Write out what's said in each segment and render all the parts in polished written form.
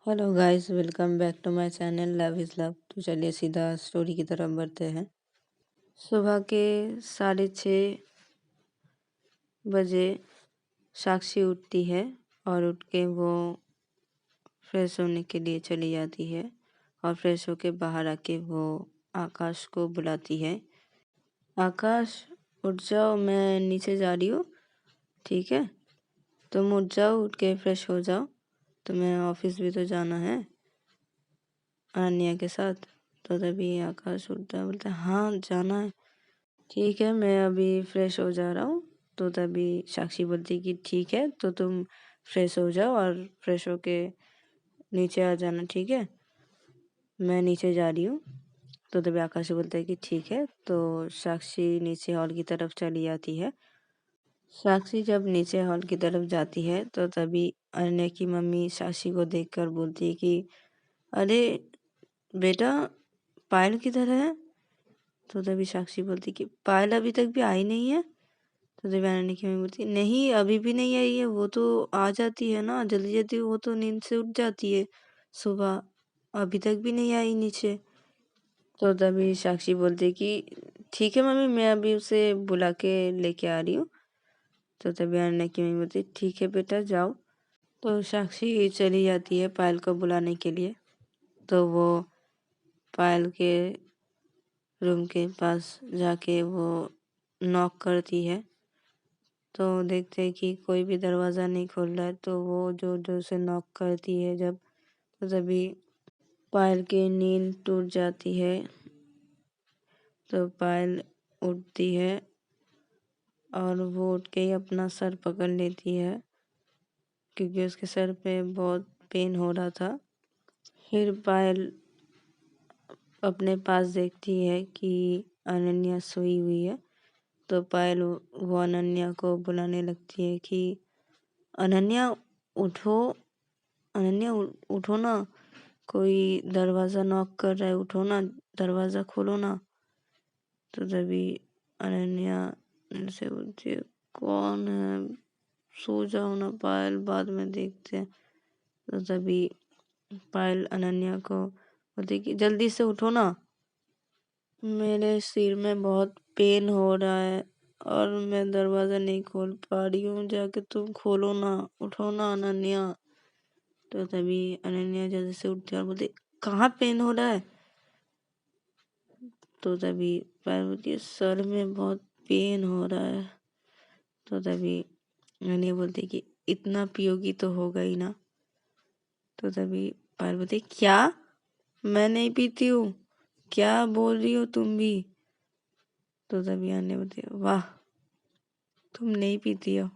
Hello guys, welcome back to my channel love is love. तो चलिए सीधा story की तरफ बढ़ते हैं। सुबह के 6:30 बजे साक्षी उठती है और उठ के वो फ्रेश होने के लिए चली जाती है और फ्रेश होके बाहर आके वो आकाश को बुलाती है। आकाश, उठ जाओ, मैं नीचे जा रही हूँ, ठीक है? तुम उठ जाओ, उठ के फ्रेश हो जाओ, तुम्हें ऑफिस भी तो जाना है अनन्या के साथ। तो तभी आकाश उठता है, बोलता है हाँ जाना है, ठीक है मैं अभी फ्रेश हो जा रहा हूँ। तो तभी साक्षी बोलती कि ठीक है, तो तुम फ्रेश हो जाओ और फ्रेश होके नीचे आ जाना, ठीक है, मैं नीचे जा रही हूँ। तो तभी आकाश बोलता है कि ठीक है। तो साक्षी नीचे हॉल की तरफ चली जाती है। साक्षी जब नीचे हॉल की तरफ जाती है तो तभी अनन्या की मम्मी साक्षी को देखकर बोलती है कि अरे बेटा, पायल किधर है? तो तभी साक्षी बोलती कि पायल अभी तक भी आई नहीं है। तो देवयानी की मम्मी बोलती नहीं, अभी भी नहीं आई है, वो तो आ जाती है ना जल्दी जल्दी, वो तो नींद से उठ जाती है सुबह, अभी तक भी नहीं आई नीचे। तो तभी साक्षी बोलती कि ठीक है मम्मी, मैं अभी उसे बुला के लेके आ रही हूँ। तो तभी अन्ना की मम्मी बोलती ठीक है बेटा जाओ। तो साक्षी चली जाती है पायल को बुलाने के लिए। तो वो पायल के रूम के पास जाके वो नॉक करती है। तो देखते हैं कि कोई भी दरवाज़ा नहीं खोल रहा है। तो वो जोर जोर से नॉक करती है जब, तो तभी पायल की नींद टूट जाती है। तो पायल उठती है और वो उठ के ही अपना सर पकड़ लेती है क्योंकि उसके सर पे बहुत पेन हो रहा था। फिर पायल अपने पास देखती है कि अनन्या सोई हुई है। तो पायल वो अनन्या को बुलाने लगती है कि अनन्या उठो, अनन्या उठो ना, कोई दरवाज़ा नॉक कर रहा है, उठो ना, दरवाज़ा खोलो ना। तो तभी अनन्या से बोलती है कौन है, सो जाओ ना पायल, बाद में देखते हैं। तो तभी पायल अनन्या को बोलती है कि जल्दी से उठो ना, मेरे सिर में बहुत पेन हो रहा है और मैं दरवाज़ा नहीं खोल पा रही हूँ, जाके तुम खोलो ना, उठो ना अनन्या। तो तभी अनन्या जल्दी से उठती है और बोलती कहाँ पेन हो रहा है? तो तभी पार्वती के सर में बहुत पेन हो रहा है। तो तभी अनन्या बोलती कि इतना पियोगी तो होगा ही ना। तो तभी पार्वती क्या, मैं नहीं पीती हूँ, क्या बोल रही हो तुम भी? तो तभी अनन्या बोलती वाह, तुम नहीं पीती हो,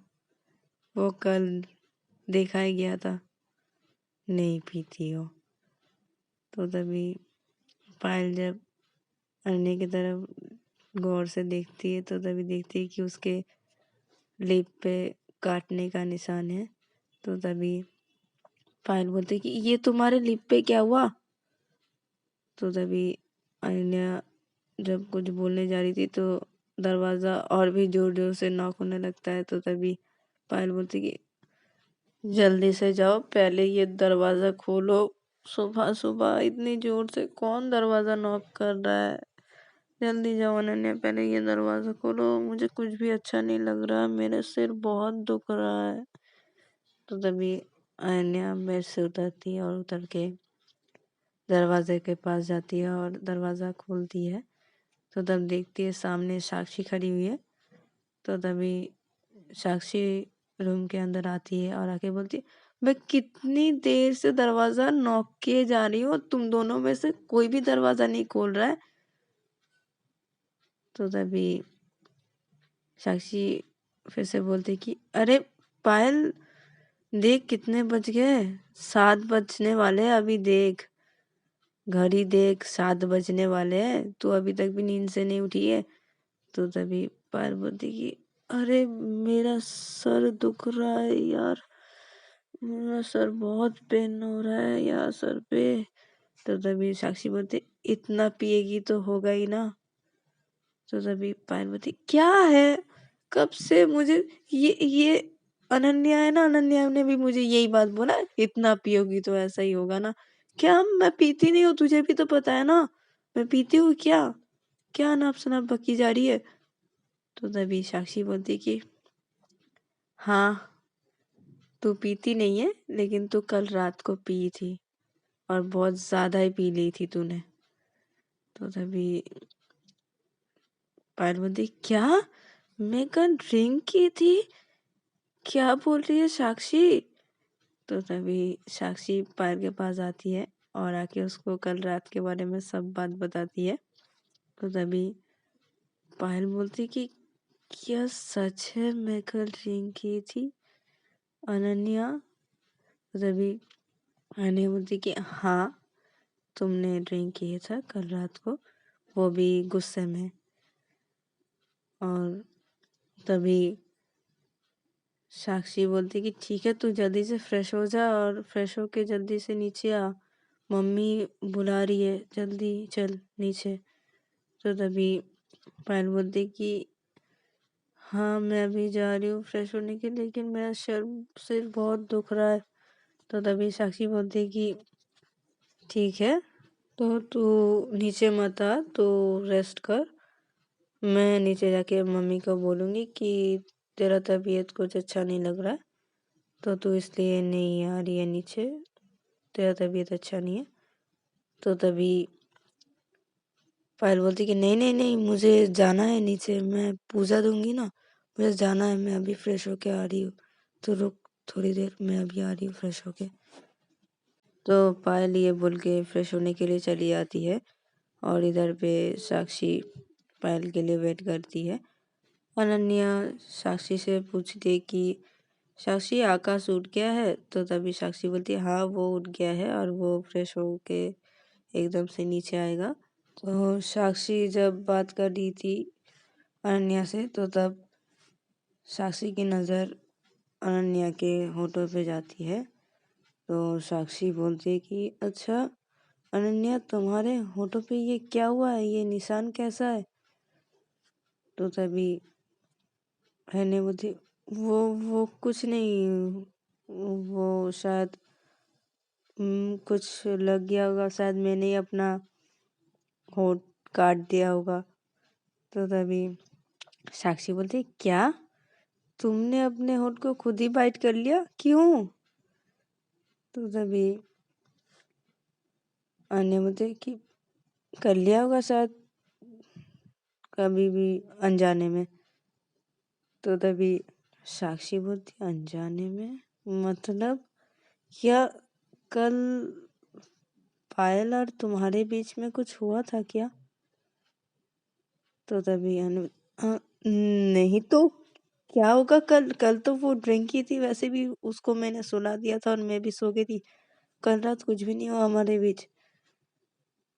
वो कल देखा ही गया था, नहीं पीती हो। तो तभी पायल जब अनन्या की तरफ गौर से देखती है तो तभी देखती है कि उसके लिप पे काटने का निशान है। तो तभी पायल बोलती कि ये तुम्हारे लिप पे क्या हुआ? तो तभी अनन्या जब कुछ बोलने जा रही थी तो दरवाज़ा और भी जोर जोर से नॉक होने लगता है। तो तभी पायल बोलती कि जल्दी से जाओ, पहले ये दरवाज़ा खोलो, सुबह सुबह इतनी जोर से कौन दरवाज़ा नॉक कर रहा है, जल्दी जाओ अनन्या, पहले ये दरवाज़ा खोलो, मुझे कुछ भी अच्छा नहीं लग रहा, मेरा सिर बहुत दुख रहा है। तो तभी अनन्या बेड से उतरती है और उतर के दरवाजे के पास जाती है और दरवाज़ा खोलती है। तो तब देखती है सामने साक्षी खड़ी हुई है। तो तभी साक्षी रूम के अंदर आती है और आके बोलती है मैं कितनी देर से दरवाज़ा नॉक किए जा रही हूँ, तुम दोनों में से कोई भी दरवाज़ा नहीं खोल रहा है। तो तभी साक्षी फिर से बोलती कि अरे पायल, देख कितने बज गए, 7 बजने वाले हैं अभी, देख घड़ी देख, 7 बजने वाले हैं, तू अभी तक भी नींद से नहीं उठी है। तो तभी पायल बोलती कि अरे मेरा सर दुख रहा है यार, मेरा सर बहुत पेन हो रहा है यार सर पे। तो तभी साक्षी बोलती इतना पिएगी तो होगा ही ना। तो तभी पायल बोलती क्या है, कब से मुझे ये अनन्या है ना, अनन्या ने भी मुझे यही बात बोला, इतना पियोगी तो ऐसा ही होगा ना। क्या मैं पीती नहीं हूँ, तुझे भी तो पता है ना, मैं पीती हूँ क्या? क्या नाप शनाप बकी जा रही है? तो तभी साक्षी बोलती कि हाँ, तू पीती नहीं है, लेकिन तू कल रात को पी थी और बहुत ज्यादा ही पी ली थी तूने। तो तभी पायल बोलती क्या, मैं कल ड्रिंक की थी? क्या बोल रही है साक्षी? तो तभी साक्षी पायल के पास आती है और आके उसको कल रात के बारे में सब बात बताती है। तो तभी पायल बोलती कि क्या सच है मैं कल ड्रिंक की थी अनन्या? तो तभी अनन्या बोलती कि हाँ, तुमने ड्रिंक किया था कल रात को, वो भी गुस्से में। और तभी साक्षी बोलती कि ठीक है, तू जल्दी से फ्रेश हो जा और फ्रेश होके जल्दी से नीचे आ, मम्मी बुला रही है, जल्दी चल नीचे। तो तभी पायल बोलती कि हाँ, मैं अभी जा रही हूँ फ्रेश होने के लिए, लेकिन मेरा सिर बहुत दुख रहा है। तो तभी साक्षी बोलती कि ठीक है, तो तू नीचे मत आ, तो रेस्ट कर। मैं नीचे जाके मम्मी को बोलूँगी कि तेरा तबीयत कुछ अच्छा नहीं लग रहा है, तो तू इसलिए नहीं आ रही है नीचे, तेरा तबीयत अच्छा नहीं है। तो तभी पायल बोलती कि नहीं नहीं नहीं, मुझे जाना है नीचे, मैं पूजा दूंगी ना, मुझे जाना है, मैं अभी फ्रेश होके आ रही हूँ। तो रुक थोड़ी देर, मैं अभी आ रही हूँ फ्रेश होके। तो पायल ये बोल के फ्रेश होने के लिए चली आती है और इधर पे साक्षी पायल के लिए वेट करती है। अनन्या साक्षी से पूछती है कि साक्षी, आकाश उठ गया है? तो तभी साक्षी बोलती है हाँ, वो उठ गया है और वो फ्रेश होके एकदम से नीचे आएगा। तो साक्षी जब बात कर रही थी अनन्या से, तो तब साक्षी की नज़र अनन्या के होठों पे जाती है। तो साक्षी बोलती है कि अच्छा अनन्या, तुम्हारे होठों पे ये क्या हुआ है, ये निशान कैसा है? तो तभी अनन्या बोलती वो कुछ नहीं, वो शायद कुछ लग गया होगा, शायद मैंने ही अपना होठ काट दिया होगा। तो तभी साक्षी बोलती क्या, तुमने अपने होठ को खुद ही बाइट कर लिया, क्यों? तो तभी अन्य बोलते कि कर लिया होगा शायद, कभी भी अनजाने में। तो तभी साक्षी बोलती अनजाने में मतलब क्या, कल पायल और तुम्हारे बीच में कुछ हुआ था क्या? तो तभी नहीं तो क्या होगा, कल कल तो वो ड्रिंक की थी, वैसे भी उसको मैंने सुला दिया था और मैं भी सो गई थी, कल रात कुछ भी नहीं हुआ हमारे बीच।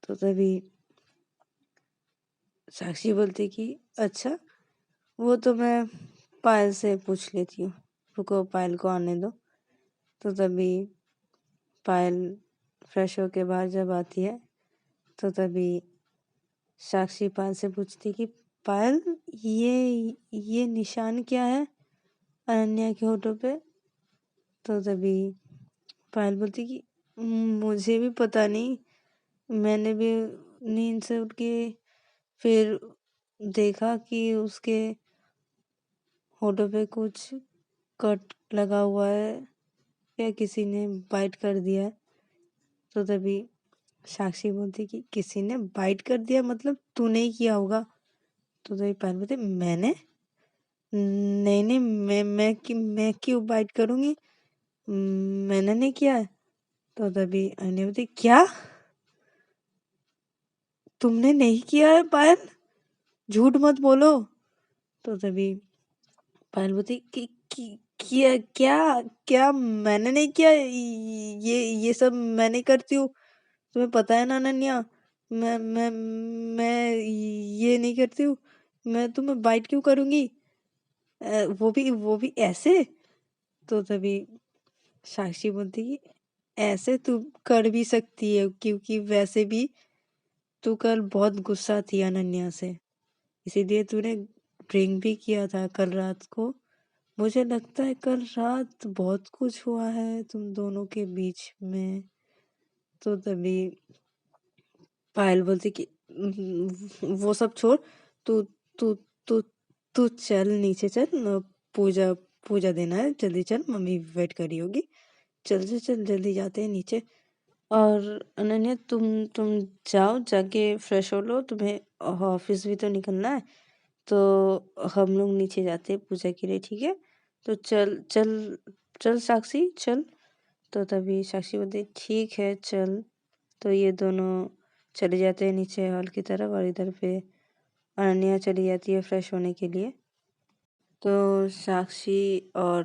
तो तभी साक्षी बोलती कि अच्छा, वो तो मैं पायल से पूछ लेती हूँ, रुको पायल को आने दो। तो तभी पायल फ्रेश होके बाहर जब आती है, तो तभी साक्षी पायल से पूछती कि पायल, ये निशान क्या है अनन्या के होठों पे? तो तभी पायल बोलती कि मुझे भी पता नहीं, मैंने भी नींद से उठ के फिर देखा कि उसके होठों पे कुछ कट लगा हुआ है या किसी ने बाइट कर दिया है। तो तभी साक्षी बोलती कि किसी ने बाइट कर दिया मतलब तूने ही किया होगा। तो तभी पायल बोलती मैंने, नहीं नहीं, मैं क्यों बाइट करूंगी, मैंने नहीं किया है। तो तभी अनन्या बोलती क्या, तुमने नहीं किया है पायल, झूठ मत बोलो। तो तभी पायल बोलती कि किया क्या, क्या मैंने नहीं किया, ये सब मैं नहीं करती हूँ, तुम्हें पता है ना अनन्या, मैं ये नहीं करती हूँ, मैं तुम्हें बाइट क्यों करूँगी, वो भी ऐसे। तो तभी साक्षी बोलती कि ऐसे तू कर भी सकती है, क्योंकि वैसे भी तू कल बहुत गुस्सा थी अनन्या से, इसीलिए तूने ड्रिंक भी किया था कल रात को, मुझे लगता है कल रात बहुत कुछ हुआ है तुम दोनों के बीच में। तो तभी पायल बोलती कि वो सब छोड़, तू तू तू तू चल नीचे चल, पूजा पूजा देना है, जल्दी चल, मम्मी वेट कर रही होगी। चल चल चल, जल्दी जाते हैं नीचे। और अनन्या, तुम जाओ, जाके फ्रेश हो लो, तुम्हें ऑफिस भी तो निकलना है। तो हम लोग नीचे जाते हैं पूजा के लिए, ठीक है? तो चल चल चल साक्षी, चल। तो तभी साक्षी बोलती ठीक है चल। तो ये दोनों चले जाते हैं नीचे हॉल की तरफ, और इधर पे अनन्या चली जाती है फ्रेश होने के लिए। तो साक्षी और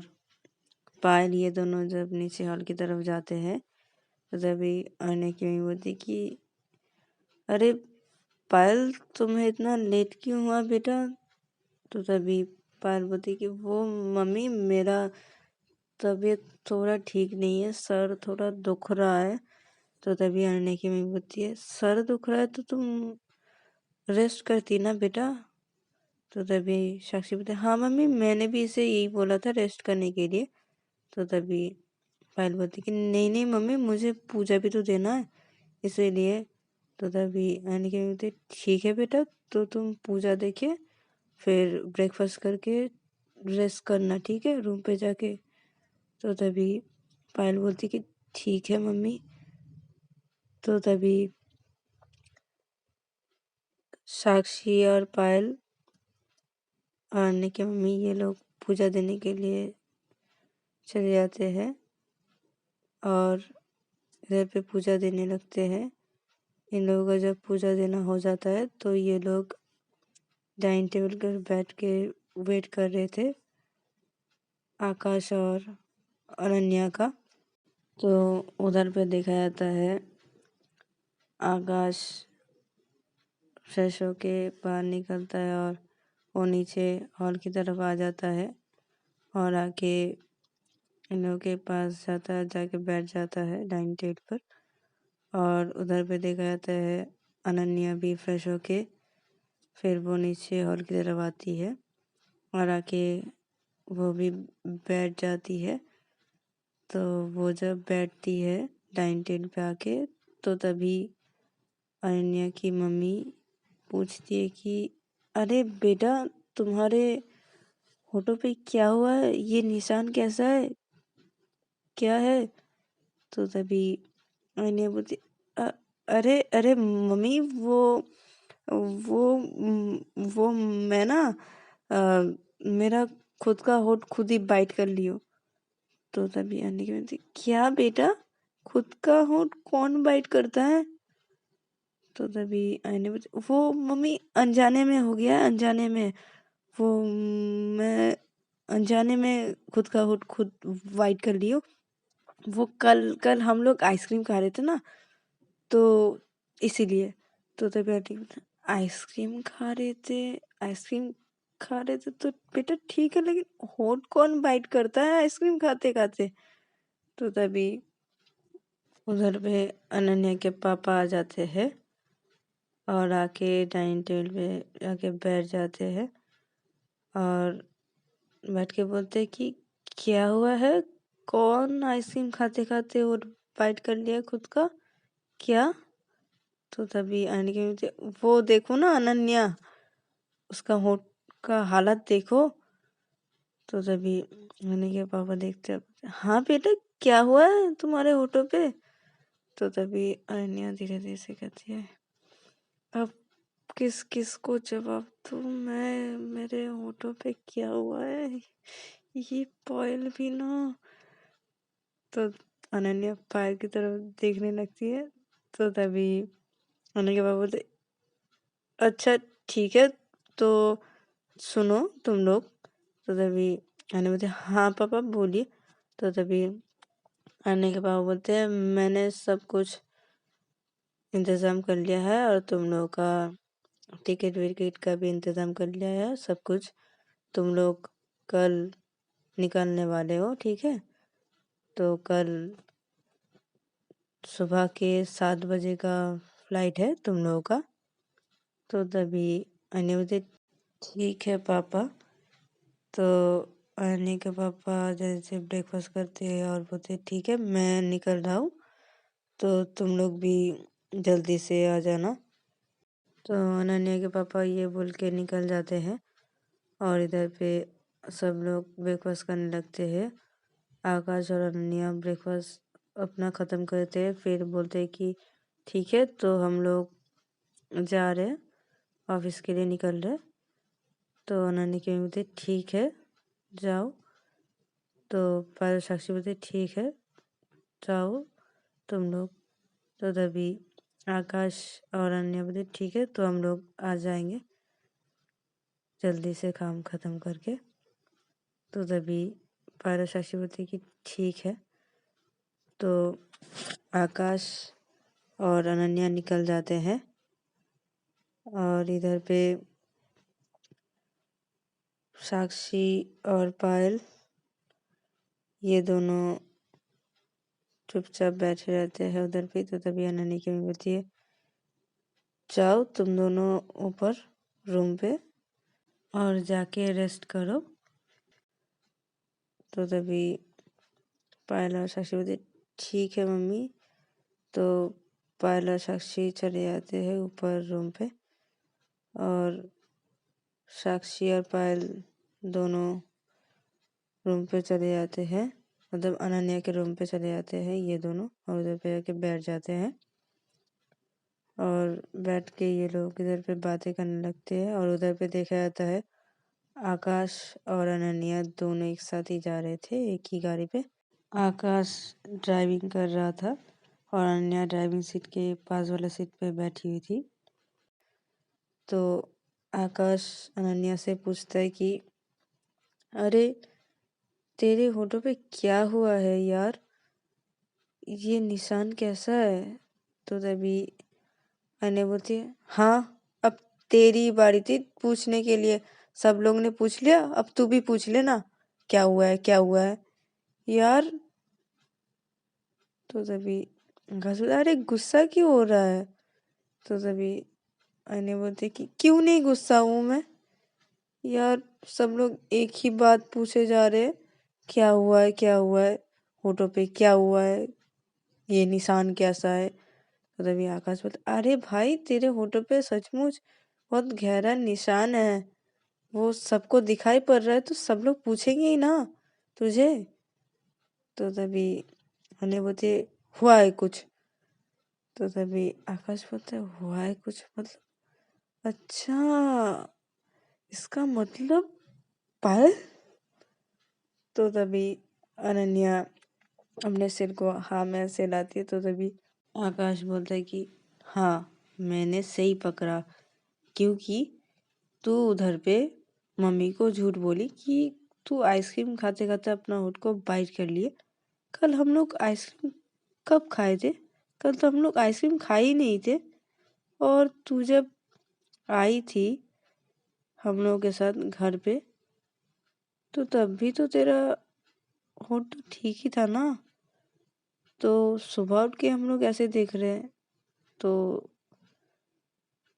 पायल ये दोनों जब नीचे हॉल की तरफ जाते हैं, तो तभी अनन्या की मम्मी बोलती कि अरे पायल, तुम्हें इतना लेट क्यों हुआ बेटा? तो तभी पायल बोलती कि वो मम्मी, मेरा तबीयत थोड़ा ठीक नहीं है, सर थोड़ा दुख रहा है। तो तभी अनन्या की मम्मी बोलती है सर दुख रहा है तो तुम रेस्ट करती ना बेटा। तो तभी साक्षी बोलती हाँ मम्मी, मैंने भी इसे यही बोला था रेस्ट करने के लिए। तो तभी पायल बोलती कि नहीं नहीं मम्मी, मुझे पूजा भी तो देना है, इसीलिए। तो तभी अनन्या की मम्मी बोलती ठीक है बेटा, तो तुम पूजा देखे फिर ब्रेकफास्ट करके रेस्ट करना, ठीक है, रूम पे जाके। तो तभी पायल बोलती कि ठीक है मम्मी। तो तभी साक्षी और पायल और अन्य की मम्मी ये लोग पूजा देने के लिए चले जाते हैं, और इधर पे पूजा देने लगते हैं। इन लोगों का जब पूजा देना हो जाता है तो ये लोग डाइनिंग टेबल पर बैठ के वेट कर रहे थे आकाश और अनन्या का। तो उधर पे देखा जाता है आकाश फ्रेश होके बाहर निकलता है, और वो नीचे हॉल की तरफ आ जाता है, और आके इन लोगों के पास जाता है, जाके बैठ जाता है डाइनिंग टेबल पर। और उधर पे देखा जाता है अनन्या भी फ्रेश होके फिर वो नीचे हॉल की तरफ आती है, और आके वो भी बैठ जाती है। तो वो जब बैठती है डाइनिंग टेबल पे आके, तो तभी अनन्या की मम्मी पूछती है कि अरे बेटा, तुम्हारे होठों पे क्या हुआ है? ये निशान कैसा है, क्या है? तो तभी अनन्या बोलती "अ- अरे अरे मम्मी, वो मैं ना, अ, मेरा खुद का होठ खुद ही बाइट कर लियो। तो तभी अन्नी की बोलती क्या बेटा, खुद का होठ कौन बाइट करता है? तो तभी आईने बोलती वो मम्मी अनजाने में हो गया, अनजाने में। वो मैं अनजाने में खुद का होठ खुद वाइट कर लियो। वो कल कल हम लोग आइसक्रीम खा रहे थे ना, तो इसीलिए। तो तभी आंटी बोलती, आइसक्रीम खा रहे थे, आइसक्रीम खा रहे थे तो बेटा ठीक है, लेकिन होठ कौन बाइट करता है आइसक्रीम खाते खाते? तो तभी उधर पे अनन्या के पापा आ जाते हैं, और आके डाइनिंग टेबल पे आके बैठ जाते हैं, और बैठ के बोलते हैं कि क्या हुआ है, कौन आइसक्रीम खाते खाते और बाइट कर लिया खुद का, क्या? तो तभी आने के बोलते वो देखो ना अनन्या, उसका होठ का हालत देखो। तो तभी अनन्या के पापा देखते हैं, हाँ बेटा, क्या हुआ है तुम्हारे होठों पे? तो तभी अनन्या धीरे धीरे से कहती है अब किस किस को जवाब दूँ मैं, मेरे होठों पे क्या हुआ है, ये पायल भी ना। तो अनन्या पायल की तरफ देखने लगती है। तो तभी अनन्या के पापा बोलते अच्छा ठीक है, तो सुनो तुम लोग। तो तभी अनन्या बोलते हाँ पापा बोलिए। तो तभी अनन्या के पापा बोलते हैं मैंने सब कुछ इंतज़ाम कर लिया है, और तुम लोगों का टिकट विकेट का भी इंतज़ाम कर लिया है, सब कुछ। तुम लोग कल निकलने वाले हो, ठीक है? तो कल सुबह के 7 बजे का फ्लाइट है तुम लोगों का। तो तभी अनन्या बोलती ठीक है पापा। तो अनन्या के पापा जैसे ब्रेकफास्ट करते हैं और बोलते ठीक है मैं निकल रहा हूँ, तो तुम लोग भी जल्दी से आ जाना। तो अनन्या के पापा ये बोल के निकल जाते हैं और इधर पे सब लोग ब्रेकफास्ट करने लगते हैं। आकाश और अनन्या ब्रेकफास्ट अपना ख़त्म करते हैं, फिर बोलते हैं कि ठीक है तो हम लोग जा रहे हैं, ऑफिस के लिए निकल रहे हैं। तो अनन्या के बोलते ठीक है जाओ। तो पायल साक्षी बोलते ठीक है जाओ तुम लोग। तो तभी आकाश और अनन्या बोलते ठीक है तो हम लोग आ जाएंगे जल्दी से काम ख़त्म करके। तो तभी पायल साक्षी बोलती कि ठीक है। तो आकाश और अनन्या निकल जाते हैं और इधर पे साक्षी और पायल ये दोनों चुपचाप बैठे रहते हैं उधर पे। तो तभी अनन्या की मम्मी बोलती है जाओ तुम दोनों ऊपर रूम पे और जाके रेस्ट करो। तो तभी पायल और साक्षी बोलती ठीक है मम्मी। तो पायल और साक्षी चले जाते हैं ऊपर रूम पे और साक्षी और पायल दोनों रूम पे चले जाते हैं, मतलब अनन्या के रूम पे चले जाते हैं ये दोनों और उधर पे जाके बैठ जाते हैं। और बैठ के ये लोग इधर पे बातें करने लगते हैं और उधर पे देखा जाता है आकाश और अनन्या दोनों एक साथ ही जा रहे थे एक ही गाड़ी पे। आकाश ड्राइविंग कर रहा था और अनन्या ड्राइविंग सीट के पास वाला सीट पे बैठी हुई थी। तो आकाश अनन्या से पूछता है कि अरे तेरे होठों पे क्या हुआ है यार, ये निशान कैसा है। तो तभी अनन्या बोलती है हाँ अब तेरी बारी थी पूछने के लिए, सब लोग ने पूछ लिया अब तू भी पूछ ले ना, क्या हुआ है क्या हुआ है यार। तो तभी आकाश बोलता अरे गुस्सा क्यों हो रहा है। तो तभी अनन्या बोलती कि क्यों नहीं गुस्सा हूँ मैं यार, सब लोग एक ही बात पूछे जा रहे हैं, क्या हुआ है क्या हुआ है, होठों पे क्या हुआ है, ये निशान कैसा है। तो तभी आकाश बोलता अरे भाई तेरे होठों पे सचमुच बहुत गहरा निशान है, वो सबको दिखाई पड़ रहा है तो सब लोग पूछेंगे ही ना तुझे। तो तभी अनन्या बोलती हुआ है कुछ। तो तभी आकाश बोलता है हुआ है कुछ मतलब, अच्छा इसका मतलब पायल। तो तभी अनन्या अपने सिर को हाँ में से लाती है। तो तभी आकाश बोलता है कि हाँ मैंने सही पकड़ा, क्योंकि तू उधर पे मम्मी को झूठ बोली कि तू आइसक्रीम खाते खाते अपना होठ को बाइट कर लिए। कल हम लोग आइसक्रीम कब खाए थे, कल तो हम लोग आइसक्रीम खाए ही नहीं थे। और तू जब आई थी हम लोगों के साथ घर पे तो तब भी तो तेरा होठ तो ठीक ही था ना। तो सुबह उठ के हम लोग ऐसे देख रहे हैं तो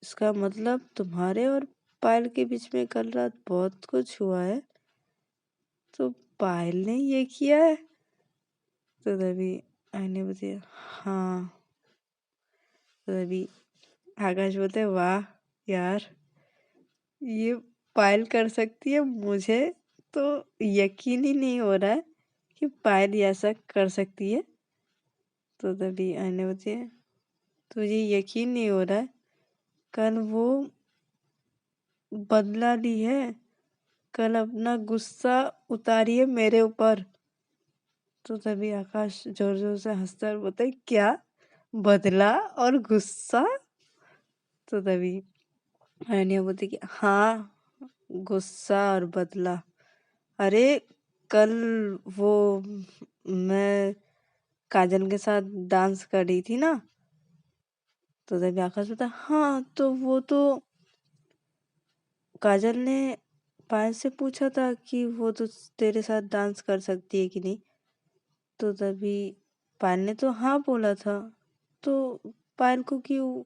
इसका मतलब तुम्हारे और पायल के बीच में कल रात बहुत कुछ हुआ है, तो पायल ने ये किया है। तो तभी आईने बताया हाँ। तो तभी आकाश बोलते वाह यार ये पायल कर सकती है, मुझे तो यकीन ही नहीं हो रहा है कि पायल ऐसा कर सकती है। तो तभी आईने बोलती है तुझे यकीन नहीं हो रहा है, कल वो बदला ली है, कल अपना गुस्सा उतारिए मेरे ऊपर। तो तभी आकाश जोर जोर से हंसता है और बोलता है क्या बदला और गुस्सा। तो तभी अनन्या बोलती कि हाँ गुस्सा और बदला, अरे कल वो मैं काजल के साथ डांस कर रही थी ना। तो तभी आकाश बोलता हाँ तो वो तो काजल ने पायल से पूछा था कि वो तो तेरे साथ डांस कर सकती है कि नहीं। तो तभी पायल ने तो हाँ बोला था, तो पायल को क्यों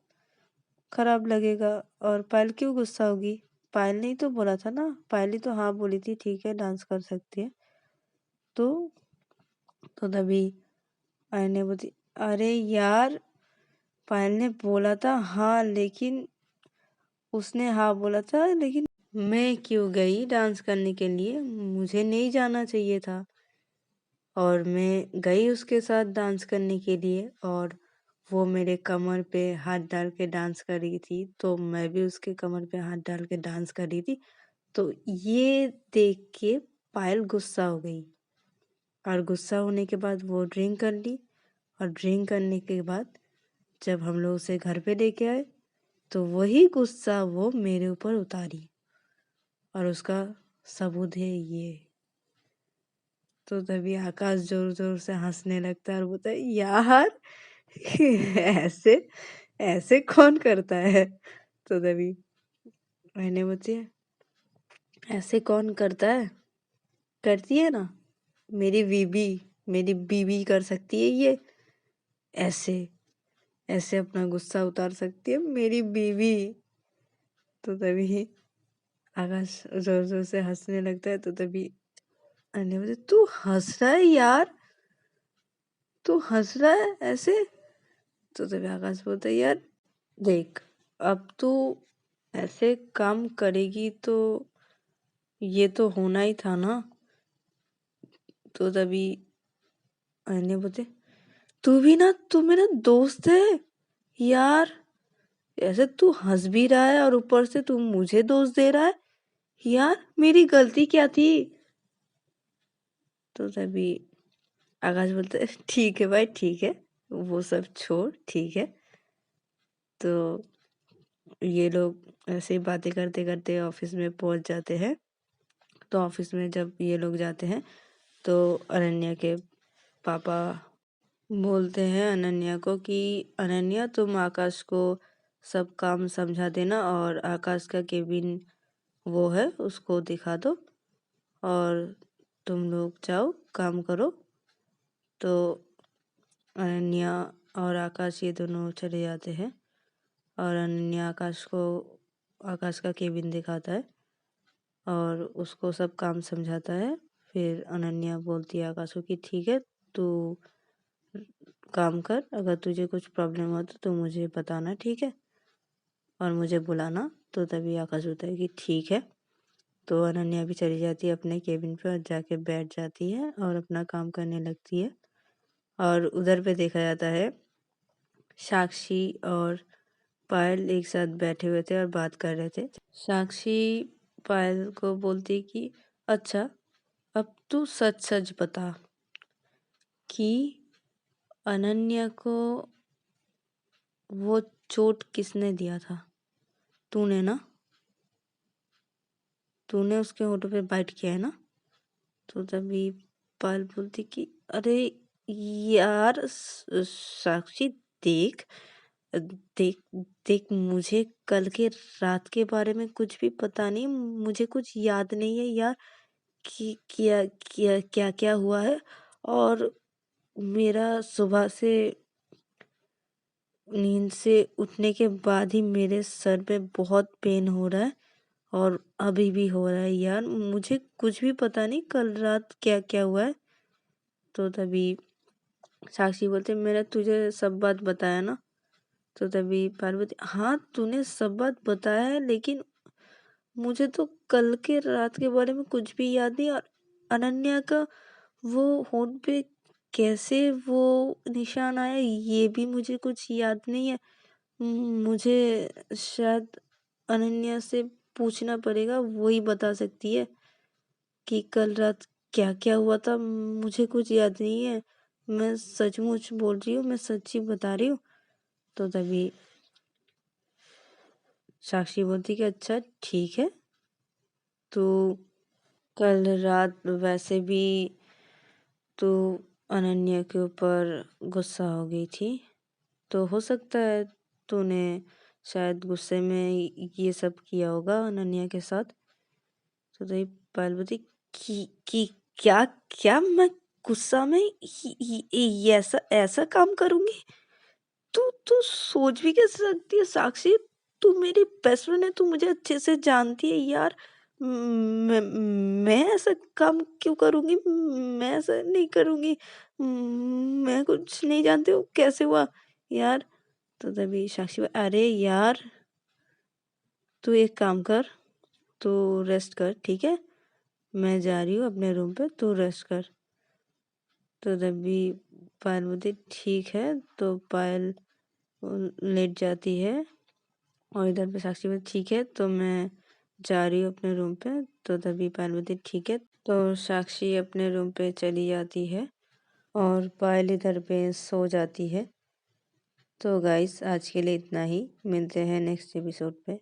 खराब लगेगा और पायल क्यों गुस्सा होगी। पायल ने ही तो बोला था ना, पायल ही तो हाँ बोली थी, ठीक है डांस कर सकती है। तो तभी पायल ने बोली, अरे यार पायल ने बोला था हाँ, लेकिन उसने हाँ बोला था, लेकिन मैं क्यों गई डांस करने के लिए, मुझे नहीं जाना चाहिए था। और मैं गई उसके साथ डांस करने के लिए, और वो मेरे कमर पे हाथ डाल के डांस कर रही थी, तो मैं भी उसके कमर पे हाथ डाल के डांस कर रही थी। तो ये देख के पायल गुस्सा हो गई, और गुस्सा होने के बाद वो ड्रिंक कर ली, और ड्रिंक करने के बाद जब हम लोग उसे घर पे लेके आए, तो वही गुस्सा वो मेरे ऊपर उतारी, और उसका सबूत है ये। तो तभी आकाश जोर जोर से हंसने लगता है और बोलता है, यार ऐसे ऐसे कौन करता है। तो तभी मैंने बोलती है, ऐसे कौन करता है, करती है ना मेरी बीबी कर सकती है ये, ऐसे ऐसे अपना गुस्सा उतार सकती है मेरी बीवी। तो तभी आकाश जोर जोर से हंसने लगता है। तो तभी मैंने बोला, तू हंस रहा है यार, तू हंस रहा है ऐसे। तो तभी आकाश बोलता है, यार देख, अब तू ऐसे काम करेगी तो ये तो होना ही था ना। तो तभी मैंने बोलते, तू मेरा दोस्त है यार, ऐसे तू हंस भी रहा है और ऊपर से तू मुझे दोष दे रहा है, यार मेरी गलती क्या थी। तो तभी आकाश बोलता है, ठीक है भाई ठीक है, वो सब छोड़, ठीक है। तो ये लोग ऐसे ही बातें करते करते ऑफिस में पहुंच जाते हैं। तो ऑफिस में जब ये लोग जाते हैं, तो अनन्या के पापा बोलते हैं अनन्या को कि अनन्या तुम आकाश को सब काम समझा देना, और आकाश का केबिन वो है उसको दिखा दो, और तुम लोग जाओ काम करो। तो अनन्या और आकाश ये दोनों चले जाते हैं, और अनन्या आकाश का केबिन दिखाता है और उसको सब काम समझाता है। फिर अनन्या बोलती है आकाश को कि ठीक है, तू काम कर, अगर तुझे कुछ प्रॉब्लम हो तो तू मुझे बताना, ठीक है, और मुझे बुलाना। तो तभी आकाश होता है कि ठीक है। तो अनन्या भी चली जाती है अपने केबिन पे और जाके बैठ जाती है और अपना काम करने लगती है। और उधर पे देखा जाता है साक्षी और पायल एक साथ बैठे हुए थे और बात कर रहे थे। साक्षी पायल को बोलती कि अच्छा, अब तू सच सच बता कि अनन्या को वो चोट किसने दिया था, तूने ना, तूने उसके होठों पे बाइट किया है ना। तो तभी पायल बोलती कि अरे यार साक्षी, देख देख देख, मुझे कल के रात के बारे में कुछ भी पता नहीं, मुझे कुछ याद नहीं है यार कि क्या क्या क्या क्या हुआ है। और मेरा सुबह से नींद से उठने के बाद ही मेरे सर में बहुत पेन हो रहा है, और अभी भी हो रहा है यार, मुझे कुछ भी पता नहीं कल रात क्या क्या हुआ है। तो तभी साक्षी बोलते, मैंने तुझे सब बात बताया ना। तो तभी पार्वती, हाँ तूने सब बात बताया है, लेकिन मुझे तो कल के रात के बारे में कुछ भी याद नहीं। और अनन्या का वो होंठ पे कैसे वो निशान आया, ये भी मुझे कुछ याद नहीं है। मुझे शायद अनन्या से पूछना पड़ेगा, वही बता सकती है कि कल रात क्या क्या हुआ था, मुझे कुछ याद नहीं है। मैं सचमुच बोल रही हूँ, मैं सच्ची बता रही हूँ। तो तभी साक्षी बोलती कि अच्छा ठीक है, तो कल रात वैसे भी तो अनन्या के ऊपर गुस्सा हो गई थी, तो हो सकता है तूने शायद गुस्से में ये सब किया होगा अनन्या के साथ। तो तभी पायल बोलती कि क्या क्या मैं गुस्सा में ये ऐसा ऐसा काम करूंगी। तू तू सोच भी कैसे सकती है साक्षी, तू मेरी बेस्ट फ्रेंड है, तू मुझे अच्छे से जानती है यार। मैं मैं ऐसा काम क्यों करूँगी? मैं ऐसा नहीं करूँगी। मैं कुछ नहीं जानती हूँ कैसे हुआ यार। तो तभी साक्षी अरे यार, तू एक काम कर, तू रेस्ट कर, ठीक है? मैं जा रही हूँ अपने रूम पे, तू रेस्ट कर। तो तभी पायल बोलती ठीक है। तो पायल लेट जाती है और इधर पे साक्षी बोलती ठीक है, तो मैं जा रही हूँ अपने रूम पे। तो तभी पायल बोलती ठीक है। तो साक्षी अपने रूम पे चली जाती है और पायल इधर पे सो जाती है। तो गाइस आज के लिए इतना ही, मिलते हैं नेक्स्ट एपिसोड पे।